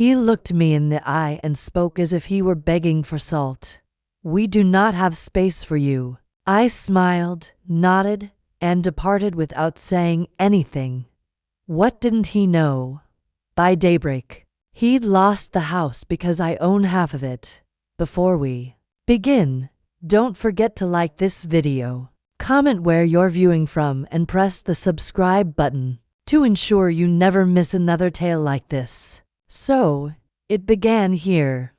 He looked me in the eye and spoke as if he were begging for salt. "We do not have space for you." I smiled, nodded, and departed without saying anything. What didn't he know? By daybreak, he'd lost the house because I own half of it. Before we begin, don't forget to like this video, comment where you're viewing from, and press the subscribe button to ensure you never miss another tale like this. So, it began here.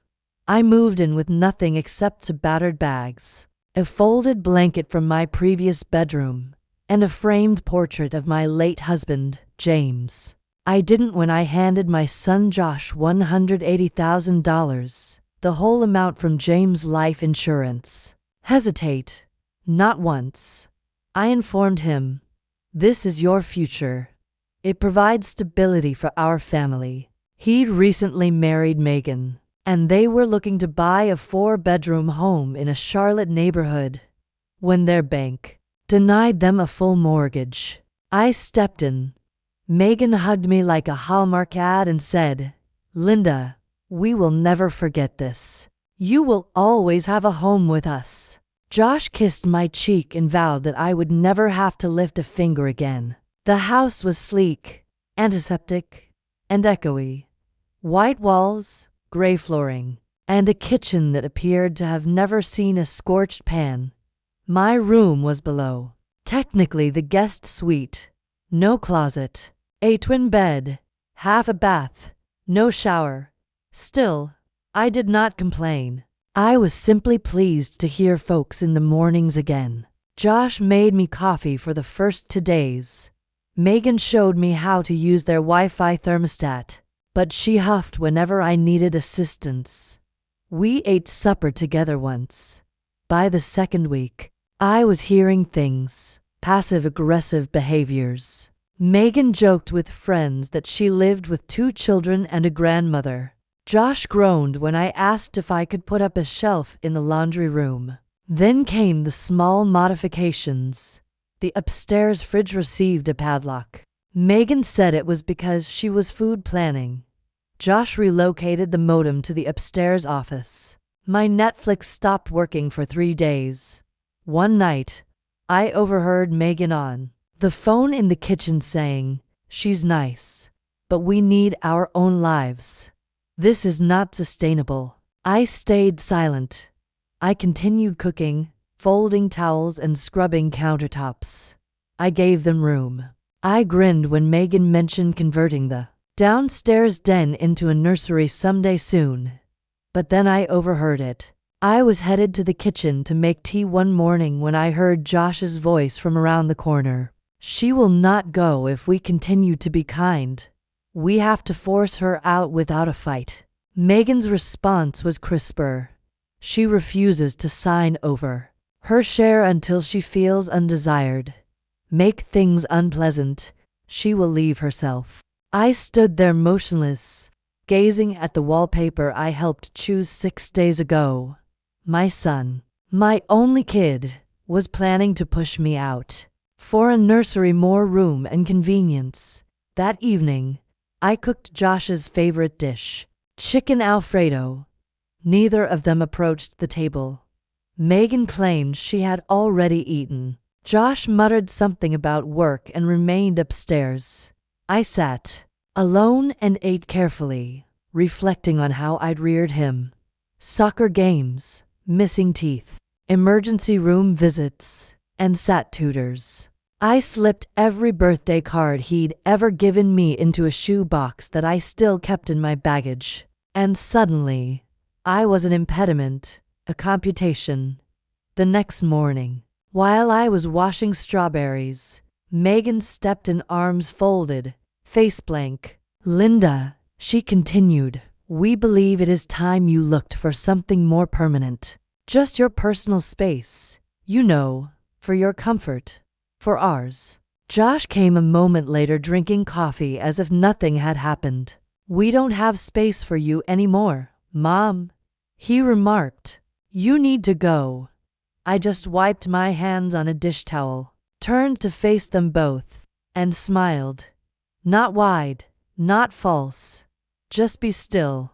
I moved in with nothing except two battered bags, a folded blanket from my previous bedroom, and a framed portrait of my late husband, James. I didn't when I handed my son Josh $180,000, the whole amount from James' life insurance, hesitate. Not once. I informed him, "This is your future. It provides stability for our family." He'd recently married Megan, and they were looking to buy a 4-bedroom home in a Charlotte neighborhood. When their bank denied them a full mortgage, I stepped in. Megan hugged me like a Hallmark ad and said, "Linda, we will never forget this. You will always have a home with us." Josh kissed my cheek and vowed that I would never have to lift a finger again. The house was sleek, antiseptic, and echoey. White walls, gray flooring, and a kitchen that appeared to have never seen a scorched pan. My room was below, technically the guest suite. No closet, a twin bed, half a bath, no shower. Still, I did not complain. I was simply pleased to hear folks in the mornings again. Josh made me coffee for the first 2 days. Megan showed me how to use their Wi-Fi thermostat, but she huffed whenever I needed assistance. We ate supper together once. By the second week, I was hearing things, passive-aggressive behaviors. Megan joked with friends that she lived with 2 children and a grandmother. Josh groaned when I asked if I could put up a shelf in the laundry room. Then came the small modifications. The upstairs fridge received a padlock. Megan said it was because she was food planning. Josh relocated the modem to the upstairs office. My Netflix stopped working for 3 days. One night, I overheard Megan on the phone in the kitchen saying, "She's nice, but we need our own lives. This is not sustainable." I stayed silent. I continued cooking, folding towels, and scrubbing countertops. I gave them room. I grinned when Megan mentioned converting the downstairs den into a nursery someday soon. But then I overheard it. I was headed to the kitchen to make tea one morning when I heard Josh's voice from around the corner. "She will not go if we continue to be kind. We have to force her out without a fight." Megan's response was crisper. "She refuses to sign over her share until she feels undesired. Make things unpleasant, she will leave herself." I stood there motionless, gazing at the wallpaper I helped choose 6 days ago. My son, my only kid, was planning to push me out. For a nursery, more room and convenience. That evening, I cooked Josh's favorite dish, chicken Alfredo. Neither of them approached the table. Megan claimed she had already eaten. Josh muttered something about work and remained upstairs. I sat alone and ate carefully, reflecting on how I'd reared him. Soccer games, missing teeth, emergency room visits, and sat tutors. I slipped every birthday card he'd ever given me into a shoebox that I still kept in my baggage. And suddenly, I was an impediment, a computation. The next morning, while I was washing strawberries, Megan stepped in, arms folded, face blank. "Linda," she continued, "we believe it is time you looked for something more permanent. Just your personal space, you know, for your comfort, for ours." Josh came a moment later, drinking coffee as if nothing had happened. "We don't have space for you anymore, Mom," he remarked. "You need to go." I just wiped my hands on a dish towel, turned to face them both, and smiled. Not wide, not false, Just be still.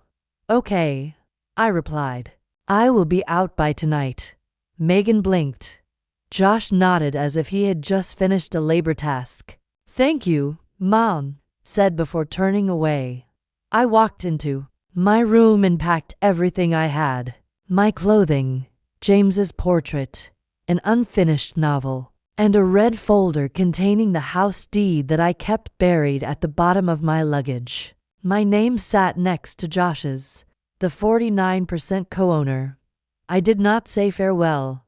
Okay, I replied. I will be out by tonight. Megan blinked. Josh nodded as if he had just finished a labor task. Thank you, Mom, said before turning away. I walked into my room and packed everything I had. My clothing, James's portrait, an unfinished novel, and a red folder containing the house deed that I kept buried at the bottom of my luggage. My name sat next to Josh's, the 49% co-owner. I did not say farewell.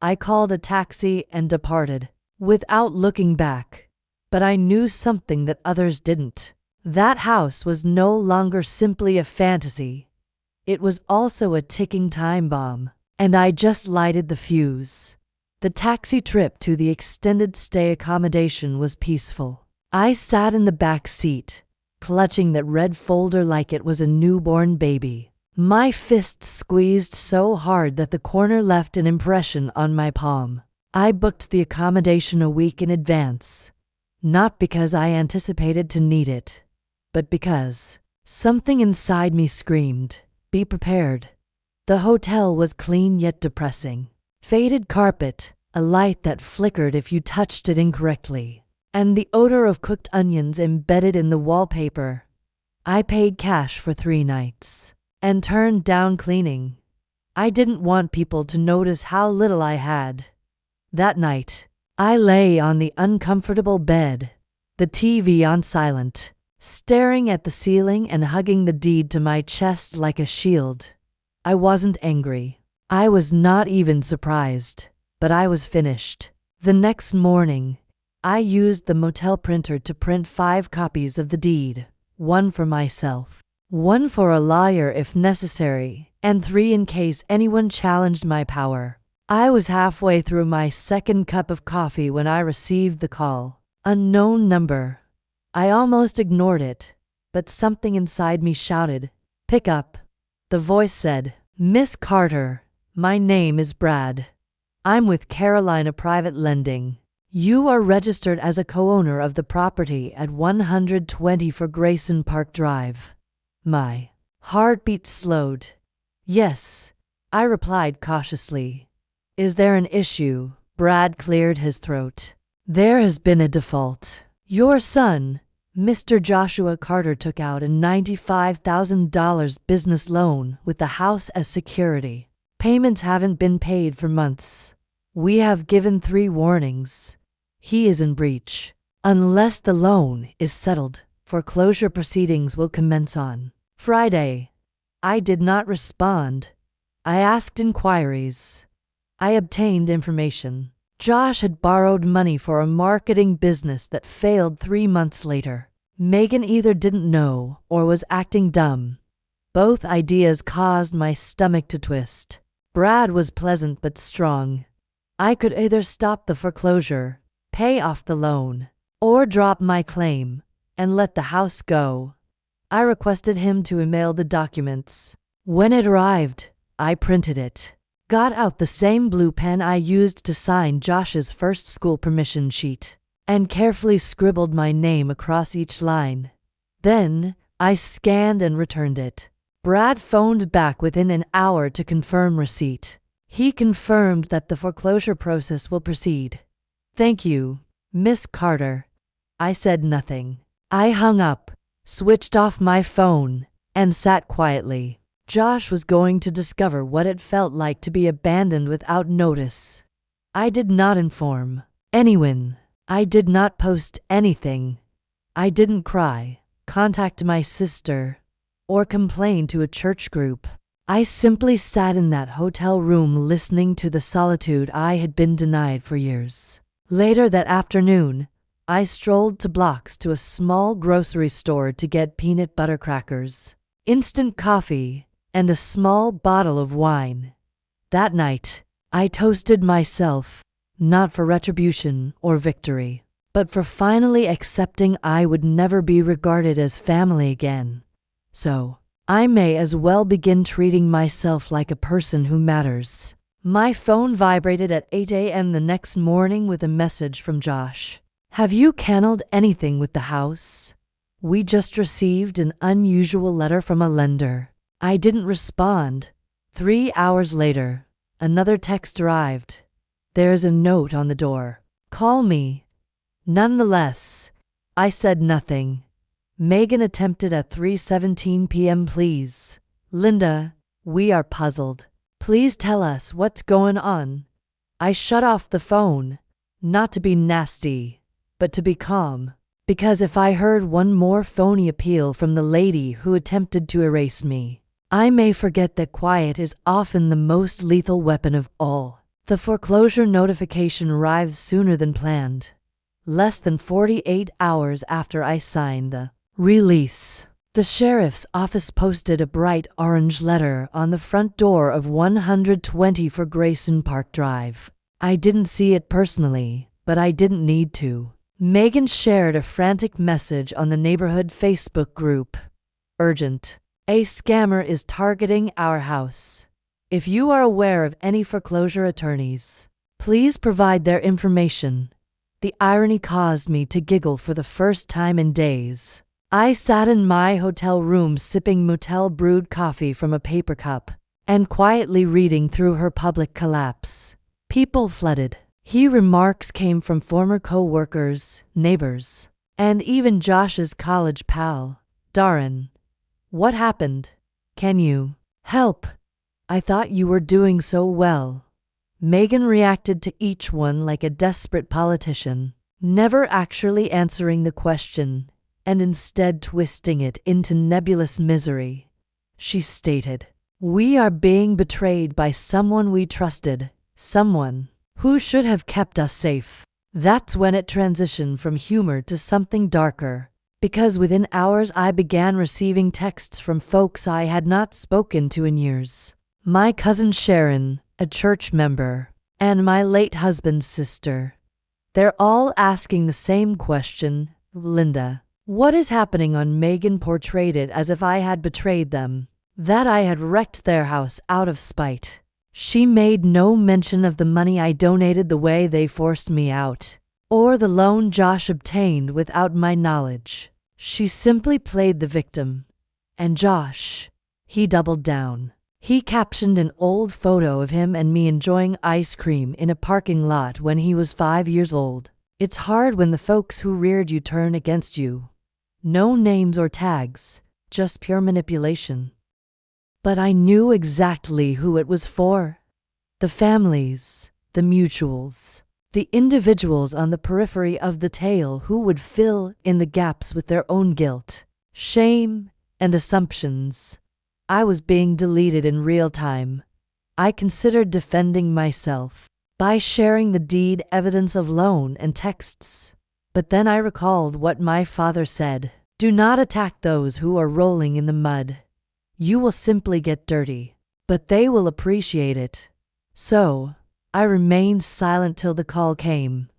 I called a taxi and departed, without looking back. But I knew something that others didn't. That house was no longer simply a fantasy. It was also a ticking time bomb, and I just lighted the fuse. The taxi trip to the extended stay accommodation was peaceful. I sat in the back seat, clutching that red folder like it was a newborn baby. My fist squeezed so hard that the corner left an impression on my palm. I booked the accommodation a week in advance, not because I anticipated to need it, but because something inside me screamed, "Be prepared." The hotel was clean yet depressing. Faded carpet, a light that flickered if you touched it incorrectly, and the odor of cooked onions embedded in the wallpaper. I paid cash for 3 nights and turned down cleaning. I didn't want people to notice how little I had. That night, I lay on the uncomfortable bed, the TV on silent, staring at the ceiling and hugging the deed to my chest like a shield. I wasn't angry. I was not even surprised, but I was finished. The next morning, I used the motel printer to print 5 copies of the deed, 1 for myself, 1 for a lawyer if necessary, and 3 in case anyone challenged my power. I was halfway through my second cup of coffee when I received the call. Unknown number. I almost ignored it, but something inside me shouted, "Pick up." The voice said, "Miss Carter, my name is Brad. I'm with Carolina Private Lending. You are registered as a co-owner of the property at 124 Grayson Park Drive." My heartbeat slowed. "Yes," I replied cautiously. "Is there an issue?" Brad cleared his throat. "There has been a default. Your son, Mr. Joshua Carter, took out a $95,000 business loan with the house as security. Payments haven't been paid for months. We have given 3 warnings. He is in breach. Unless the loan is settled, foreclosure proceedings will commence on Friday." I did not respond. I asked inquiries. I obtained information. Josh had borrowed money for a marketing business that failed 3 months later. Megan either didn't know or was acting dumb. Both ideas caused my stomach to twist. Brad was pleasant but strong. I could either stop the foreclosure, pay off the loan, or drop my claim and let the house go. I requested him to email the documents. When it arrived, I printed it, got out the same blue pen I used to sign Josh's first school permission sheet, and carefully scribbled my name across each line. Then, I scanned and returned it. Brad phoned back within an hour to confirm receipt. He confirmed that the foreclosure process will proceed. "Thank you, Miss Carter." I said nothing. I hung up, switched off my phone, and sat quietly. Josh was going to discover what it felt like to be abandoned without notice. I did not inform anyone. I did not post anything. I didn't cry, contact my sister, or complain to a church group. I simply sat in that hotel room listening to the solitude I had been denied for years. Later that afternoon, I strolled to blocks to a small grocery store to get peanut butter crackers, instant coffee, and a small bottle of wine. That night, I toasted myself, not for retribution or victory, but for finally accepting I would never be regarded as family again. So, I may as well begin treating myself like a person who matters. My phone vibrated at 8 a.m. the next morning with a message from Josh. "Have you canceled anything with the house?" We just received an unusual letter from a lender. I didn't respond. 3 hours later, another text arrived. There's a note on the door. Call me. Nonetheless, I said nothing. Megan attempted at 3:17 p.m. Please. Linda, we are puzzled. Please tell us what's going on. I shut off the phone, not to be nasty, but to be calm. Because if I heard one more phony appeal from the lady who attempted to erase me, I may forget that quiet is often the most lethal weapon of all. The foreclosure notification arrived sooner than planned. Less than 48 hours after I signed the release, the sheriff's office posted a bright orange letter on the front door of 120 for Grayson Park Drive. I didn't see it personally, but I didn't need to. Megan shared a frantic message on the neighborhood Facebook group. Urgent. A scammer is targeting our house. If you are aware of any foreclosure attorneys, please provide their information. The irony caused me to giggle for the first time in days. I sat in my hotel room sipping motel brewed coffee from a paper cup and quietly reading through her public collapse. People flooded. Remarks came from former co-workers, neighbors, and even Josh's college pal, Darren. What happened? Can you help? I thought you were doing so well. Megan reacted to each one like a desperate politician, never actually answering the question, and instead twisting it into nebulous misery. She stated, "We are being betrayed by someone we trusted, someone who should have kept us safe." That's when it transitioned from humor to something darker, because within hours I began receiving texts from folks I had not spoken to in years. My cousin Sharon, a church member, and my late husband's sister. They're all asking the same question, Linda. What is happening? On Megan portrayed it as if I had betrayed them, that I had wrecked their house out of spite. She made no mention of the money I donated the way they forced me out, or the loan Josh obtained without my knowledge. She simply played the victim. And Josh, he doubled down. He captioned an old photo of him and me enjoying ice cream in a parking lot when he was 5 years old. It's hard when the folks who reared you turn against you. No names or tags, just pure manipulation. But I knew exactly who it was for. The families, the mutuals, the individuals on the periphery of the tale who would fill in the gaps with their own guilt, shame, and assumptions. I was being deleted in real time. I considered defending myself by sharing the deed evidence of loan and texts. But then I recalled what my father said. Do not attack those who are rolling in the mud. You will simply get dirty, but they will appreciate it. So, I remained silent till the call came.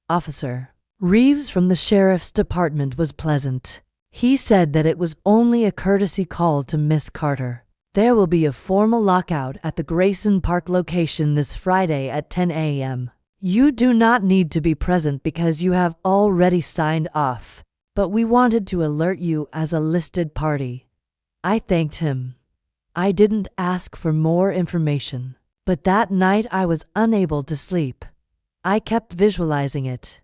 Officer Reeves from the sheriff's department was pleasant. He said that it was only a courtesy call to Miss Carter. There will be a formal lockout at the Grayson Park location this Friday at 10 a.m. You do not need to be present because you have already signed off, but we wanted to alert you as a listed party. I thanked him. I didn't ask for more information, but that night I was unable to sleep. I kept visualizing it.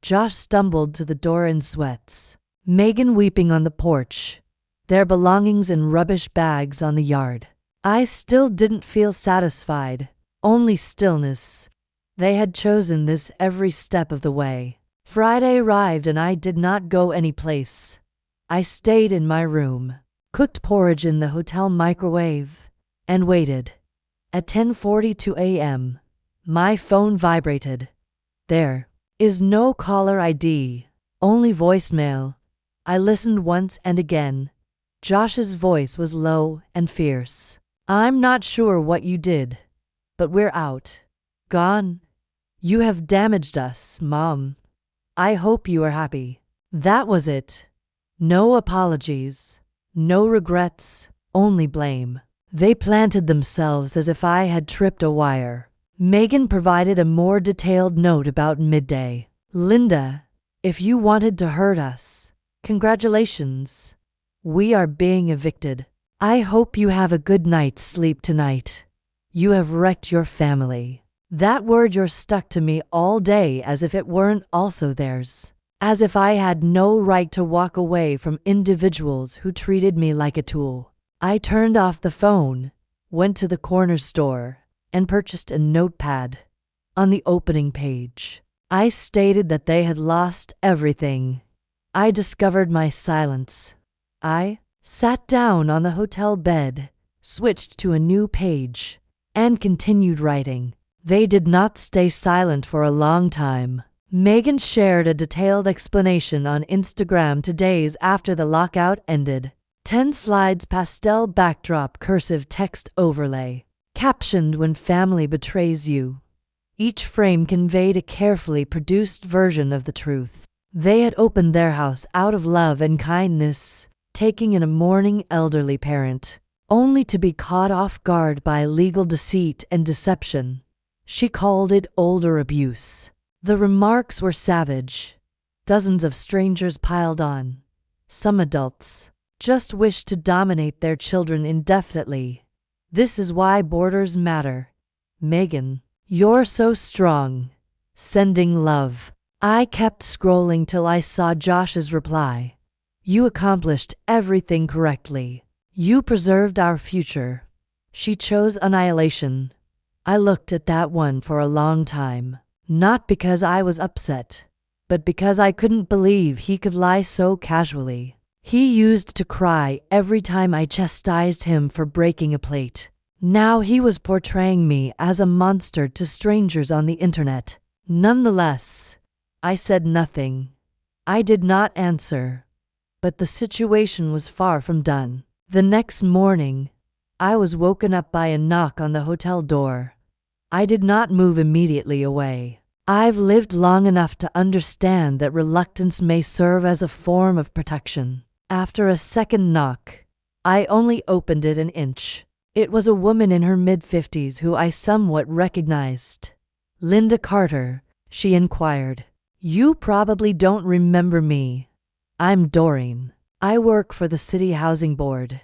Josh stumbled to the door in sweats. Megan weeping on the porch, their belongings in rubbish bags on the yard. I still didn't feel satisfied, only stillness. They had chosen this every step of the way. Friday arrived and I did not go anyplace. I stayed in my room, cooked porridge in the hotel microwave, and waited. At 10:42 a.m., my phone vibrated. There is no caller ID, only voicemail. I listened once and again. Josh's voice was low and fierce. I'm not sure what you did, but we're out. Gone. You have damaged us, Mom. I hope you are happy. That was it. No apologies, no regrets, only blame. They planted themselves as if I had tripped a wire. Megan provided a more detailed note about midday. Linda, if you wanted to hurt us, Congratulations. We are being evicted. I hope you have a good night's sleep tonight. You have wrecked your family. That word "you're" stuck to me all day, as if it weren't also theirs. As if I had no right to walk away from individuals who treated me like a tool. I turned off the phone, went to the corner store, and purchased a notepad. On the opening page, I stated that they had lost everything. I discovered my silence. I sat down on the hotel bed, switched to a new page, and continued writing. They did not stay silent for a long time. Megan shared a detailed explanation on Instagram 2 days after the lockout ended. 10 slides, pastel backdrop, cursive text overlay. Captioned, "When family betrays you." Each frame conveyed a carefully produced version of the truth. They had opened their house out of love and kindness, taking in a mourning elderly parent, only to be caught off guard by legal deceit and deception. She called it older abuse. The remarks were savage. Dozens of strangers piled on. Some adults just wished to dominate their children indefinitely. This is why borders matter. Megan, you're so strong. Sending love. I kept scrolling till I saw Josh's reply. You accomplished everything correctly. You preserved our future. She chose annihilation. I looked at that one for a long time. Not because I was upset, but because I couldn't believe he could lie so casually. He used to cry every time I chastised him for breaking a plate. Now he was portraying me as a monster to strangers on the internet. Nonetheless, I said nothing. I did not answer. But the situation was far from done. The next morning, I was woken up by a knock on the hotel door. I did not move immediately away. I've lived long enough to understand that reluctance may serve as a form of protection. After a second knock, I only opened it an inch. It was a woman in her mid-50s who I somewhat recognized. "Linda Carter," she inquired. "You probably don't remember me. I'm Doreen. I work for the City Housing Board.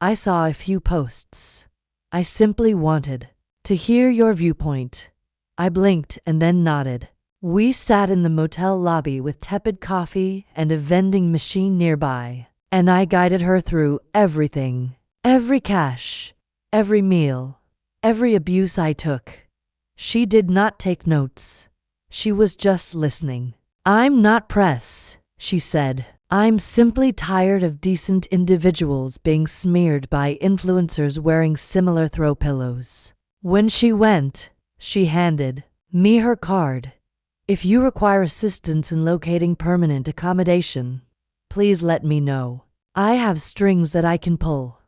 I saw a few posts. I simply wanted to hear your viewpoint." I blinked and then nodded. We sat in the motel lobby with tepid coffee and a vending machine nearby, and I guided her through everything. Every cash, every meal, every abuse I took. She did not take notes. She was just listening. "I'm not press," she said. "I'm simply tired of decent individuals being smeared by influencers wearing similar throw pillows." When she went, she handed me her card. "If you require assistance in locating permanent accommodation, please let me know. I have strings that I can pull."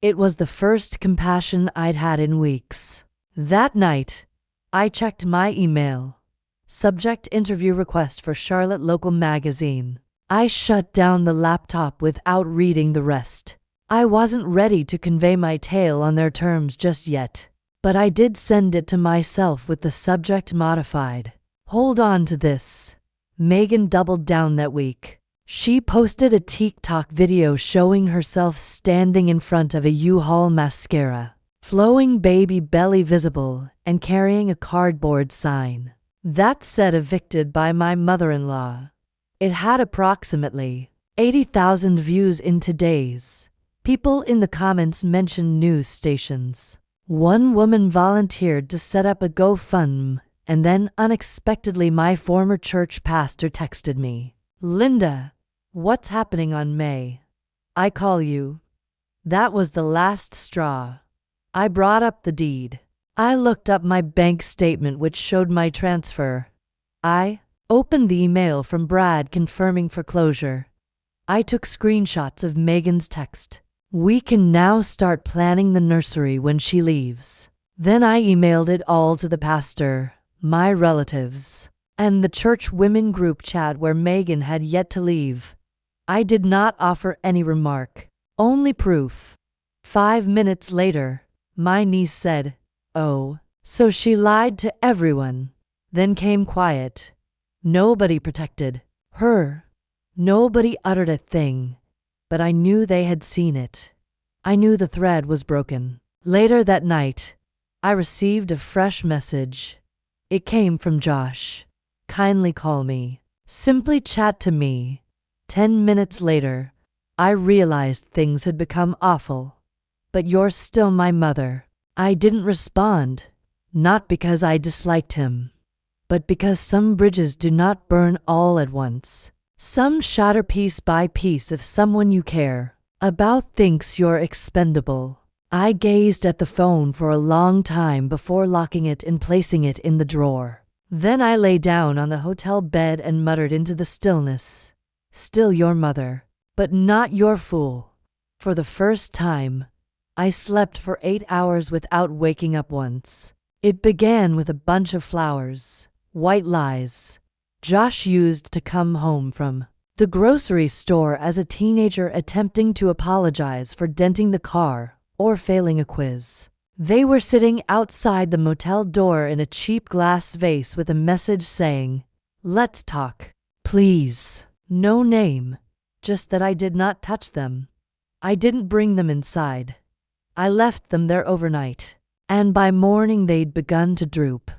It was the first compassion I'd had in weeks. That night, I checked my email. Subject: interview request for Charlotte local magazine. I shut down the laptop without reading the rest. I wasn't ready to convey my tale on their terms just yet, but I did send it to myself with the subject modified. "Hold on to this." Megan doubled down that week. She posted a TikTok video showing herself standing in front of a U-Haul mascara, flowing baby belly visible, and carrying a cardboard sign that said "evicted by my mother-in-law." It had approximately 80,000 views in 2 days. People in the comments mentioned news stations. One woman volunteered to set up a GoFundMe, and then unexpectedly my former church pastor texted me. "Linda, what's happening on May? I call you." That was the last straw. I brought up the deed. I looked up my bank statement, which showed my transfer. I opened the email from Brad confirming foreclosure. I took screenshots of Megan's text. "We can now start planning the nursery when she leaves." Then I emailed it all to the pastor, my relatives, and the church women group chat where Megan had yet to leave. I did not offer any remark, only proof. 5 minutes later, my niece said, "Oh, so she lied to everyone." Then came quiet. Nobody protected her. Nobody uttered a thing, but I knew they had seen it. I knew the thread was broken. Later that night, I received a fresh message. It came from Josh. Kindly call me. Simply chat to me. 10 minutes later, I realized things had become awful. But you're still my mother. I didn't respond, not because I disliked him, but because some bridges do not burn all at once. Some shatter piece by piece if someone you care about thinks you're expendable. I gazed at the phone for a long time before locking it and placing it in the drawer. Then I lay down on the hotel bed and muttered into the stillness, "Still your mother, but not your fool." For the first time, I slept for 8 hours without waking up once. It began with a bunch of flowers, white lies, Josh used to come home from the grocery store as a teenager attempting to apologize for denting the car or failing a quiz. They were sitting outside the motel door in a cheap glass vase with a message saying, "Let's talk, please." No name, just that I did not touch them. I didn't bring them inside. I left them there overnight, and by morning they'd begun to droop.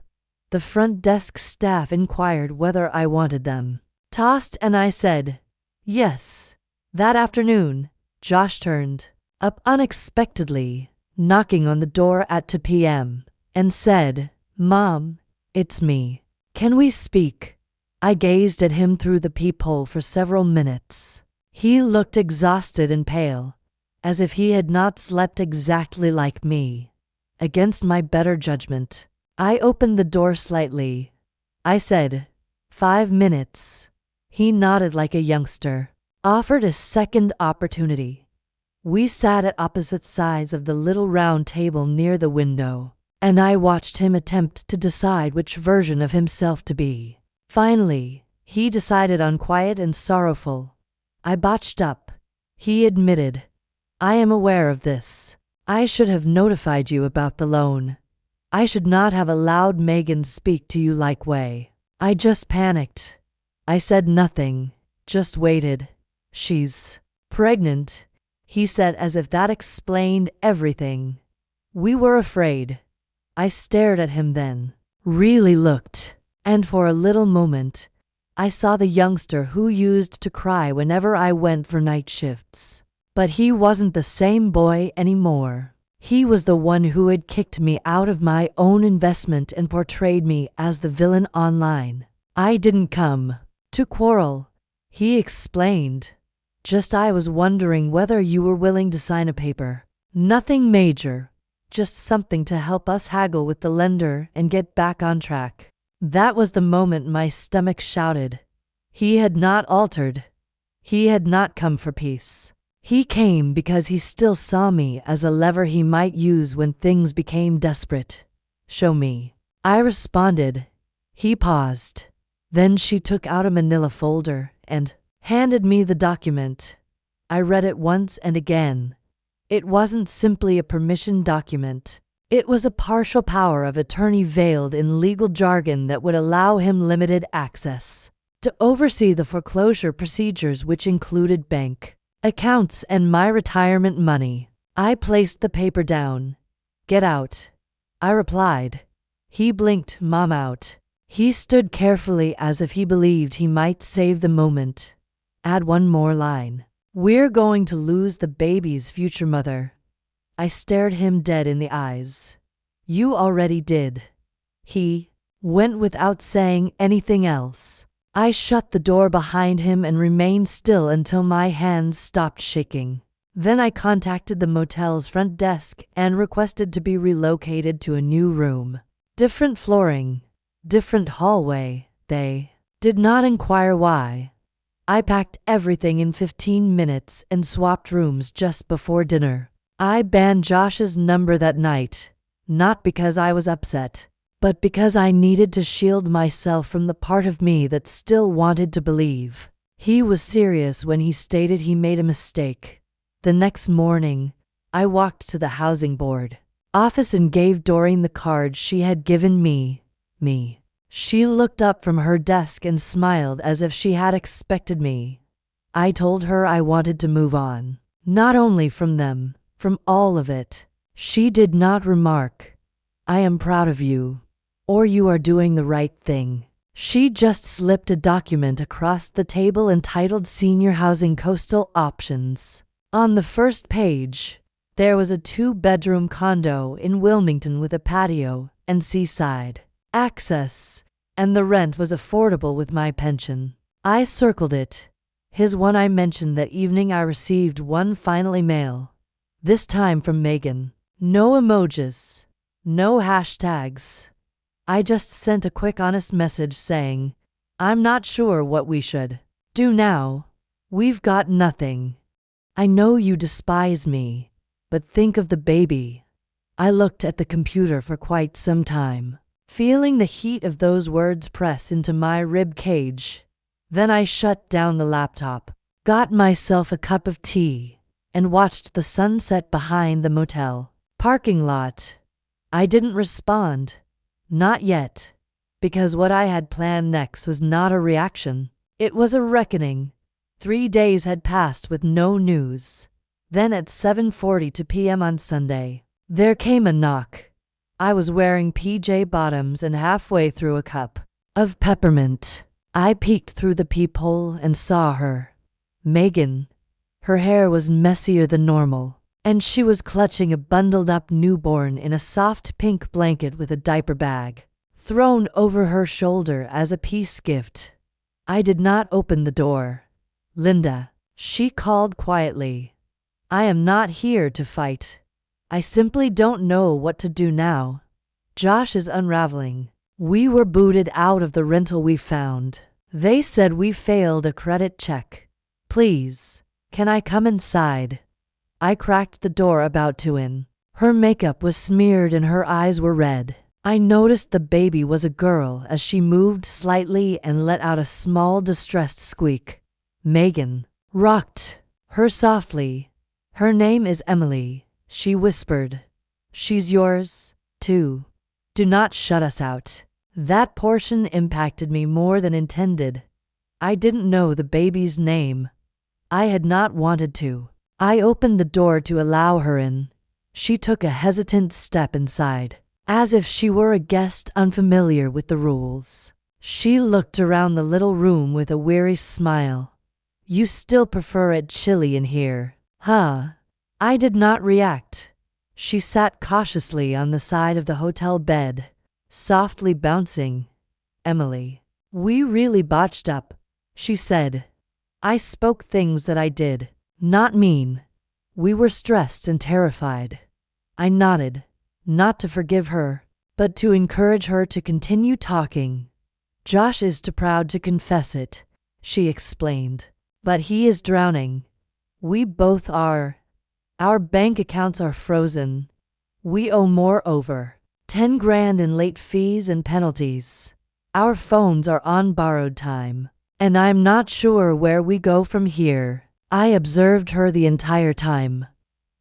The front desk staff inquired whether I wanted them. Tossed, and I said, yes. That afternoon, Josh turned up unexpectedly, knocking on the door at 2 p.m., and said, "Mom, it's me. Can we speak?" I gazed at him through the peephole for several minutes. He looked exhausted and pale, as if he had not slept exactly like me. Against my better judgment, I opened the door slightly. I said, 5 minutes. He nodded like a youngster, offered a second opportunity. We sat at opposite sides of the little round table near the window, and I watched him attempt to decide which version of himself to be. Finally, he decided on quiet and sorrowful. I botched up. He admitted, "I am aware of this. I should have notified you about the loan. I should not have allowed Megan speak to you like way. I just panicked." I said nothing, just waited. "She's pregnant," he said as if that explained everything. "We were afraid." I stared at him then, really looked, and for a little moment, I saw the youngster who used to cry whenever I went for night shifts. But he wasn't the same boy anymore. He was the one who had kicked me out of my own investment and portrayed me as the villain online. "I didn't come to quarrel," he explained. "Just I was wondering whether you were willing to sign a paper. Nothing major, just something to help us haggle with the lender and get back on track." That was the moment my stomach shouted. He had not altered. He had not come for peace. He came because he still saw me as a lever he might use when things became desperate. "Show me." I responded. He paused. Then she took out a manila folder and handed me the document. I read it once and again. It wasn't simply a permission document. It was a partial power of attorney veiled in legal jargon that would allow him limited access to oversee the foreclosure procedures, which included bank accounts and my retirement money. I placed the paper down. "Get out," I replied. He blinked, "Mom, out." He stood carefully as if he believed he might save the moment. Add one more line. "We're going to lose the baby's future mother." I stared him dead in the eyes. "You already did." He went without saying anything else. I shut the door behind him and remained still until my hands stopped shaking. Then I contacted the motel's front desk and requested to be relocated to a new room. Different flooring, different hallway. They did not inquire why. I packed everything in 15 minutes and swapped rooms just before dinner. I banned Josh's number that night, not because I was upset, but because I needed to shield myself from the part of me that still wanted to believe. He was serious when he stated he made a mistake. The next morning, I walked to the housing board office and gave Doreen the card she had given me. She looked up from her desk and smiled as if she had expected me. I told her I wanted to move on. Not only from them, from all of it. She did not remark, "I am proud of you," or "You are doing the right thing." She just slipped a document across the table entitled Senior Housing Coastal Options. On the first page, there was a 2-bedroom condo in Wilmington with a patio and seaside access, and the rent was affordable with my pension. I circled it. His one I mentioned that evening. I received one final email, this time from Megan. No emojis, no hashtags. I just sent a quick honest message saying, "I'm not sure what we should do now. We've got nothing. I know you despise me, but think of the baby." I looked at the computer for quite some time, feeling the heat of those words press into my rib cage. Then I shut down the laptop, got myself a cup of tea, and watched the sunset behind the motel parking lot. I didn't respond. Not yet, because what I had planned next was not a reaction. It was a reckoning. 3 days had passed with no news. Then at 7:42 p.m. on Sunday, there came a knock. I was wearing PJ bottoms and halfway through a cup of peppermint. I peeked through the peephole and saw her. Megan. Her hair was messier than normal, and she was clutching a bundled-up newborn in a soft pink blanket with a diaper bag thrown over her shoulder as a peace gift. I did not open the door. "Linda," she called quietly. "I am not here to fight. I simply don't know what to do now. Josh is unraveling. We were booted out of the rental we found. They said we failed a credit check. Please, can I come inside?" I cracked the door about to in. Her makeup was smeared and her eyes were red. I noticed the baby was a girl as she moved slightly and let out a small distressed squeak. Megan rocked her softly. "Her name is Emily," she whispered. "She's yours, too. Do not shut us out." That portion impacted me more than intended. I didn't know the baby's name. I had not wanted to. I opened the door to allow her in. She took a hesitant step inside, as if she were a guest unfamiliar with the rules. She looked around the little room with a weary smile. "You still prefer it chilly in here, huh?" I did not react. She sat cautiously on the side of the hotel bed, softly bouncing. "Emily, we really botched up," she said. "I spoke things that I did not mean. We were stressed and terrified." I nodded, not to forgive her, but to encourage her to continue talking. "Josh is too proud to confess it," she explained. "But he is drowning. We both are. Our bank accounts are frozen. We owe more over 10 grand in late fees and penalties. Our phones are on borrowed time. And I'm not sure where we go from here." I observed her the entire time.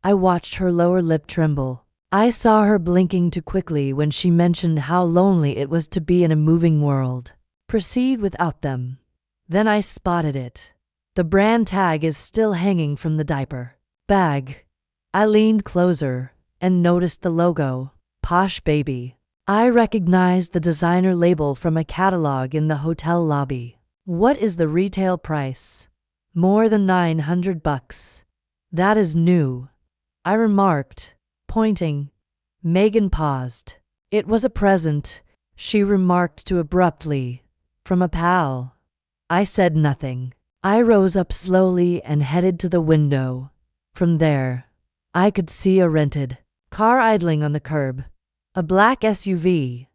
I watched her lower lip tremble. I saw her blinking too quickly when she mentioned how lonely it was to be in a moving world. Proceed without them. Then I spotted it. The brand tag is still hanging from the diaper bag. I leaned closer and noticed the logo, Posh Baby. I recognized the designer label from a catalog in the hotel lobby. "What is the retail price?" "More than $900. That is new," I remarked, pointing. Megan paused. "It was a present," she remarked too abruptly. "From a pal." I said nothing. I rose up slowly and headed to the window. From there, I could see a rented car idling on the curb. A black SUV.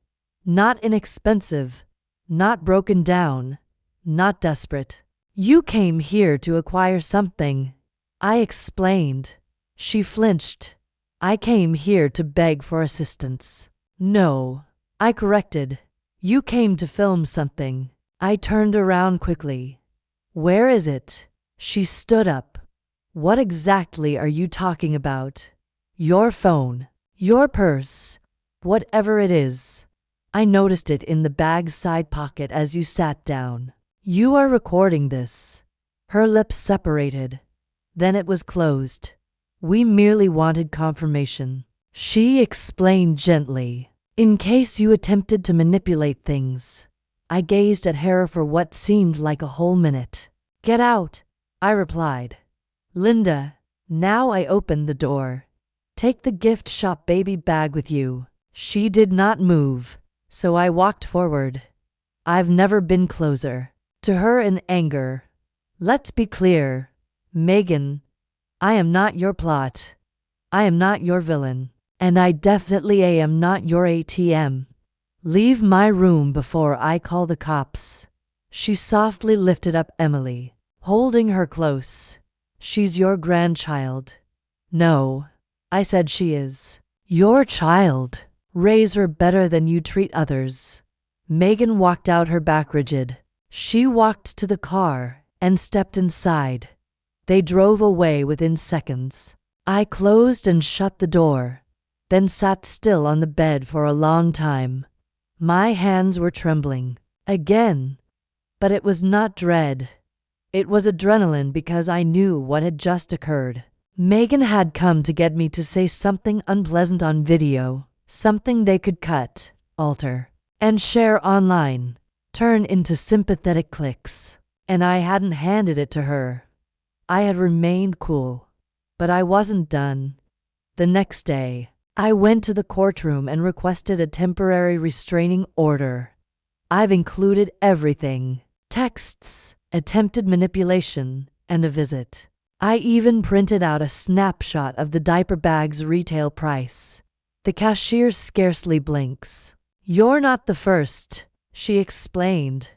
Not inexpensive, not broken down, not desperate. "You came here to acquire something," I explained. She flinched. "I came here to beg for assistance." "No," I corrected. "You came to film something." I turned around quickly. "Where is it?" She stood up. "What exactly are you talking about?" "Your phone. Your purse. Whatever it is. I noticed it in the bag's side pocket as you sat down. You are recording this." Her lips separated. Then it was closed. We merely wanted confirmation. She explained gently. In case you attempted to manipulate things. I gazed at her for what seemed like a whole minute. Get out, I replied. Linda, now I opened the door. Take the gift shop baby bag with you. She did not move, so I walked forward. I've never been closer. To her in anger. Let's be clear, Megan. I am not your plot. I am not your villain. And I definitely am not your ATM. Leave my room before I call the cops. She softly lifted up Emily, holding her close. She's your grandchild. No, I said she is. Your child. Raise her better than you treat others. Megan walked out, her back rigid. She walked to the car and stepped inside. They drove away within seconds. I closed and shut the door, then sat still on the bed for a long time. My hands were trembling. Again. But it was not dread. It was adrenaline because I knew what had just occurred. Megan had come to get me to say something unpleasant on video, something they could cut, alter, and share online, turn into sympathetic clicks. And I hadn't handed it to her. I had remained cool. But I wasn't done. The next day, I went to the courtroom and requested a temporary restraining order. I've included everything: texts, attempted manipulation, and a visit. I even printed out a snapshot of the diaper bag's retail price. The cashier scarcely blinks. You're not the first, she explained.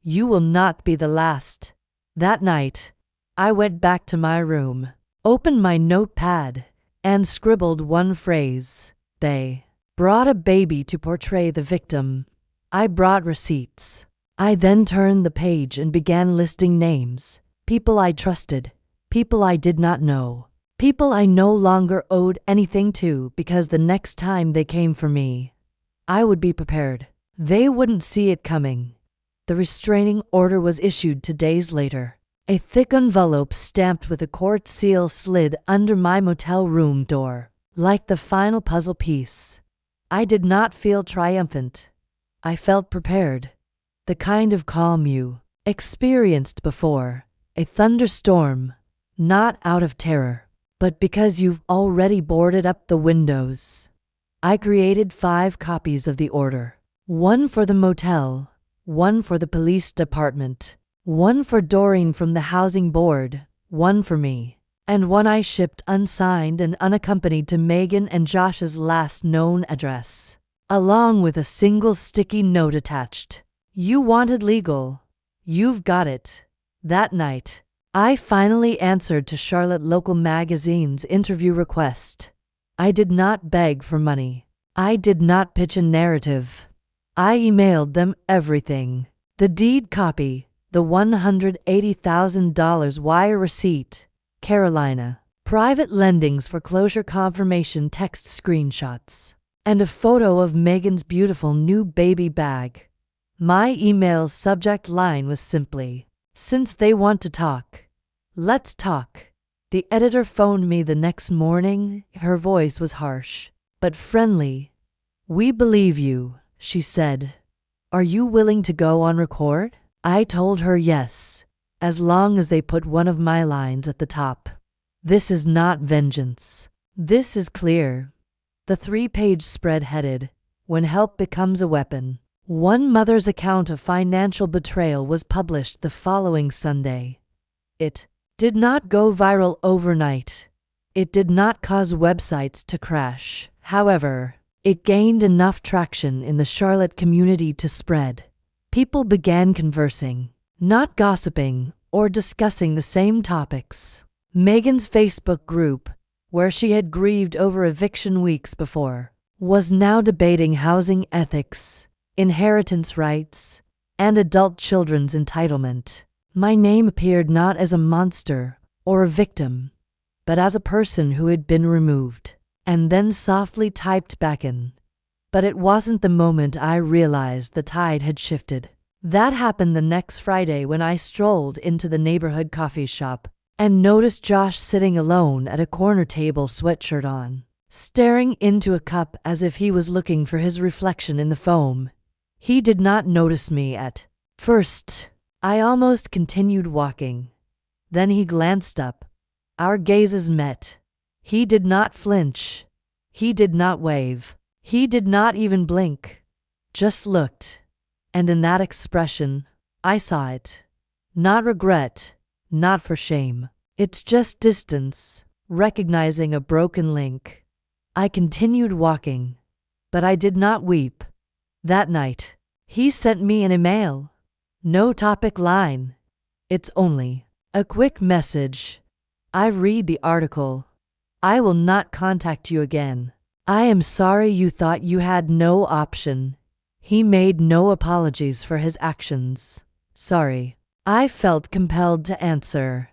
You will not be the last. That night, I went back to my room, opened my notepad, and scribbled one phrase. They brought a baby to portray the victim. I brought receipts. I then turned the page and began listing names. People I trusted, people I did not know, people I no longer owed anything to because the next time they came for me, I would be prepared. They wouldn't see it coming. The restraining order was issued 2 days later. A thick envelope stamped with a court seal slid under my motel room door, like the final puzzle piece. I did not feel triumphant. I felt prepared. The kind of calm you experienced before a thunderstorm, not out of terror, but because you've already boarded up the windows. I created 5 copies of the order. One for the motel, one for the police department, one for Doreen from the housing board, one for me, and one I shipped unsigned and unaccompanied to Megan and Josh's last known address, along with a single sticky note attached. You wanted legal. You've got it. That night, I finally answered to Charlotte Local Magazine's interview request. I did not beg for money. I did not pitch a narrative. I emailed them everything. The deed copy, the $180,000 wire receipt, Carolina, private lending's foreclosure confirmation text screenshots, and a photo of Megan's beautiful new baby bag. My email's subject line was simply, "Since they want to talk, let's talk." The editor phoned me the next morning. Her voice was harsh, but friendly. "We believe you," she said. "Are you willing to go on record?" I told her yes, as long as they put one of my lines at the top. This is not vengeance. This is clear. The 3-page spread headed, "When Help Becomes a Weapon." One mother's account of financial betrayal was published the following Sunday. It did not go viral overnight. It did not cause websites to crash. However, it gained enough traction in the Charlotte community to spread. People began conversing, not gossiping or discussing the same topics. Megan's Facebook group, where she had grieved over eviction weeks before, was now debating housing ethics, inheritance rights, and adult children's entitlement. My name appeared not as a monster or a victim, but as a person who had been removed, and then softly typed back in. But it wasn't the moment I realized the tide had shifted. That happened the next Friday when I strolled into the neighborhood coffee shop and noticed Josh sitting alone at a corner table, sweatshirt on, staring into a cup as if he was looking for his reflection in the foam. He did not notice me at first. I almost continued walking. Then he glanced up. Our gazes met. He did not flinch. He did not wave. He did not even blink. Just looked. And in that expression, I saw it. Not regret, not for shame. It's just distance, recognizing a broken link. I continued walking, but I did not weep. That night, he sent me an email. No topic line. It's only a quick message. I read the article. I will not contact you again. I am sorry you thought you had no option. He made no apologies for his actions. Sorry. I felt compelled to answer.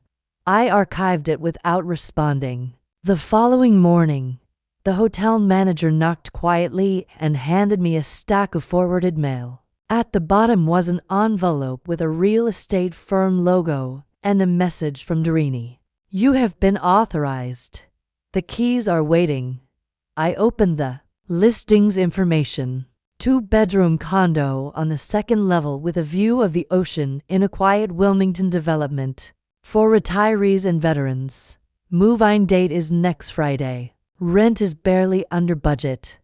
I archived it without responding. The following morning, the hotel manager knocked quietly and handed me a stack of forwarded mail. At the bottom was an envelope with a real estate firm logo and a message from Darini. You have been authorized. The keys are waiting. I opened the listings information. 2-bedroom condo on the second level with a view of the ocean in a quiet Wilmington development. For retirees and veterans. Move-in date is next Friday. Rent is barely under budget.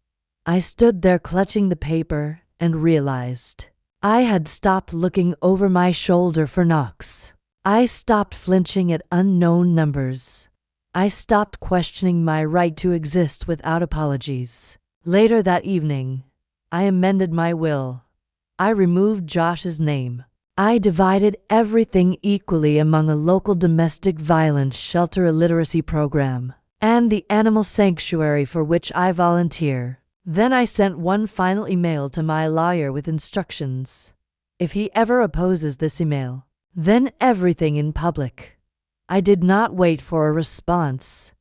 I stood there clutching the paper and realized I had stopped looking over my shoulder for knocks. I stopped flinching at unknown numbers. I stopped questioning my right to exist without apologies. Later that evening, I amended my will. I removed Josh's name. I divided everything equally among a local domestic violence shelter illiteracy program and the animal sanctuary for which I volunteer. Then I sent one final email to my lawyer with instructions. If he ever opposes this email, then everything in public. I did not wait for a response.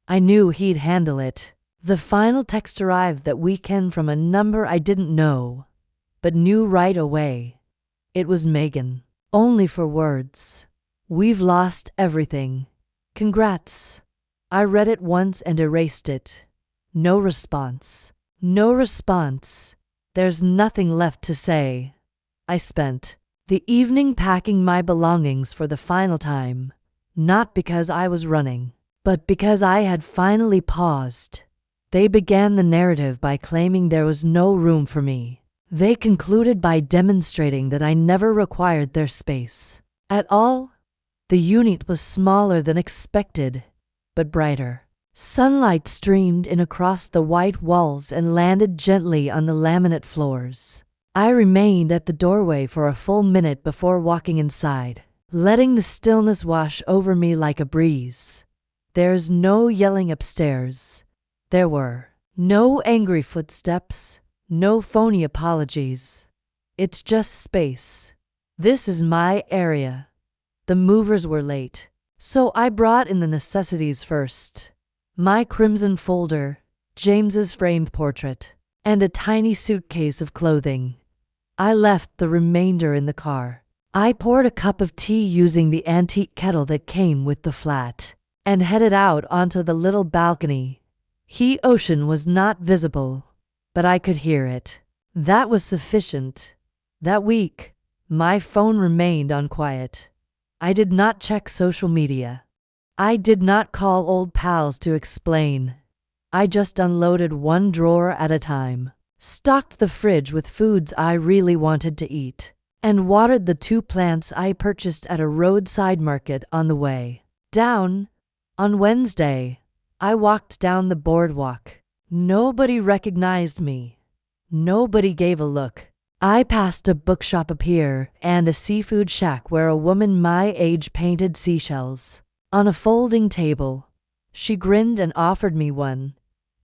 I knew he'd handle it. The final text arrived that weekend from a number I didn't know, but knew right away. It was Megan. Only for words. We've lost everything. Congrats. I read it once and erased it. No response. No response. There's nothing left to say. I spent the evening packing my belongings for the final time, not because I was running, but because I had finally paused. They began the narrative by claiming there was no room for me. They concluded by demonstrating that I never required their space at all. The unit was smaller than expected, but brighter. Sunlight streamed in across the white walls and landed gently on the laminate floors. I remained at the doorway for a full minute before walking inside, letting the stillness wash over me like a breeze. There's no yelling upstairs. There were no angry footsteps, no phony apologies. It's just space. This is my area. The movers were late, so I brought in the necessities first. My crimson folder, James's framed portrait, and a tiny suitcase of clothing. I left the remainder in the car. I poured a cup of tea using the antique kettle that came with the flat, and headed out onto the little balcony. The ocean was not visible, but I could hear it. That was sufficient. That week, my phone remained on quiet. I did not check social media. I did not call old pals to explain. I just unloaded one drawer at a time, stocked the fridge with foods I really wanted to eat, and watered the 2 plants I purchased at a roadside market on the way down. On Wednesday, I walked down the boardwalk. Nobody recognized me. Nobody gave a look. I passed a bookshop up here and a seafood shack where a woman my age painted seashells on a folding table. She grinned and offered me one.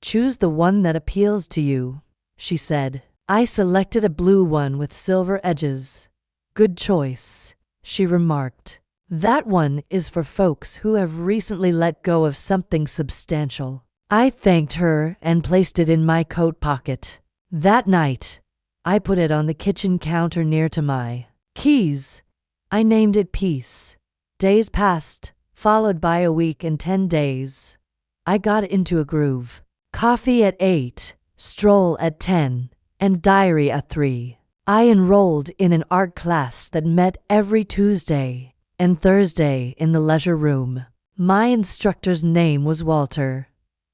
Choose the one that appeals to you, she said. I selected a blue one with silver edges. Good choice, she remarked. That one is for folks who have recently let go of something substantial. I thanked her and placed it in my coat pocket. That night, I put it on the kitchen counter near to my Keys. I named it Peace. Days passed, followed by a week and 10 days. I got into a groove. Coffee at 8, stroll at 10, and diary at 3. I enrolled in an art class that met every Tuesday and Thursday in the leisure room. My instructor's name was Walter.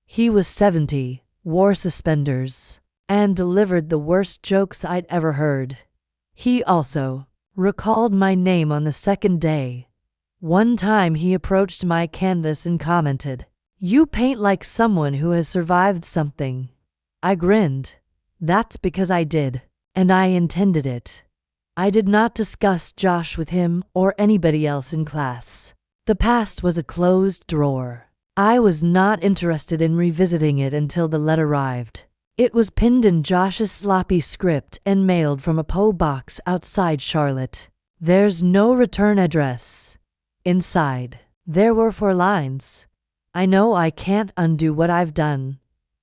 He was 70, wore suspenders, and delivered the worst jokes I'd ever heard. He also recalled my name on the second day. One time he approached my canvas and commented, "You paint like someone who has survived something." I grinned. That's because I did, and I intended it. I did not discuss Josh with him or anybody else in class. The past was a closed drawer. I was not interested in revisiting it until the letter arrived. It was pinned in Josh's sloppy script and mailed from a P.O. box outside Charlotte. There's no return address. Inside, there were 4 lines. I know I can't undo what I've done.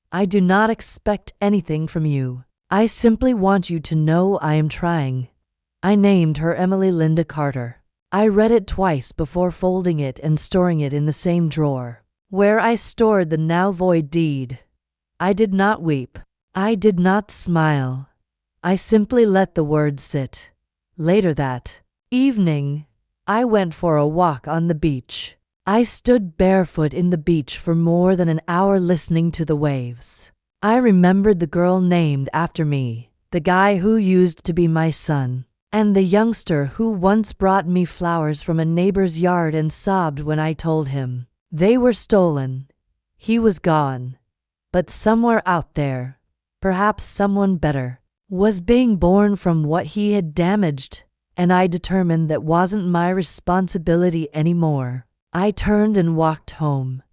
I do not expect anything from you. I simply want you to know I am trying. I named her Emily Linda Carter. I read it twice before folding it and storing it in the same drawer, where I stored the now void deed. I did not weep. I did not smile. I simply let the words sit. Later that evening, I went for a walk on the beach. I stood barefoot in the beach for more than an hour listening to the waves. I remembered the girl named after me, the guy who used to be my son, and the youngster who once brought me flowers from a neighbor's yard and sobbed when I told him they were stolen. He was gone. But somewhere out there, perhaps someone better, was being born from what he had damaged, and I determined that wasn't my responsibility anymore. I turned and walked home.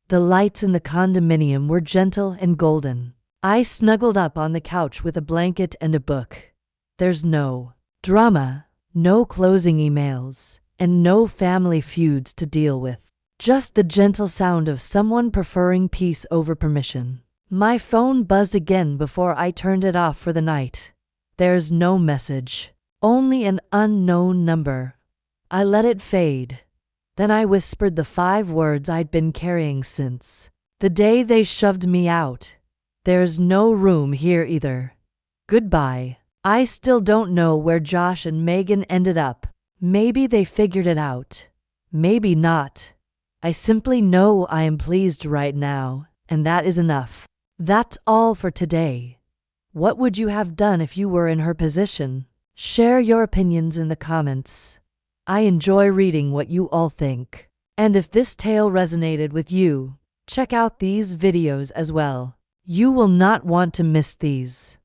The lights in the condominium were gentle and golden. I snuggled up on the couch with a blanket and a book. There's no drama, no closing emails, and no family feuds to deal with. Just the gentle sound of someone preferring peace over permission. My phone buzzed again before I turned it off for the night. There's no message, only an unknown number. I let it fade. Then I whispered the 5 words I'd been carrying since the day they shoved me out. There's no room here either. Goodbye. I still don't know where Josh and Megan ended up. Maybe they figured it out. Maybe not. I simply know I am pleased right now, and that is enough. That's all for today. What would you have done if you were in her position? Share your opinions in the comments. I enjoy reading what you all think. And if this tale resonated with you, check out these videos as well. You will not want to miss these.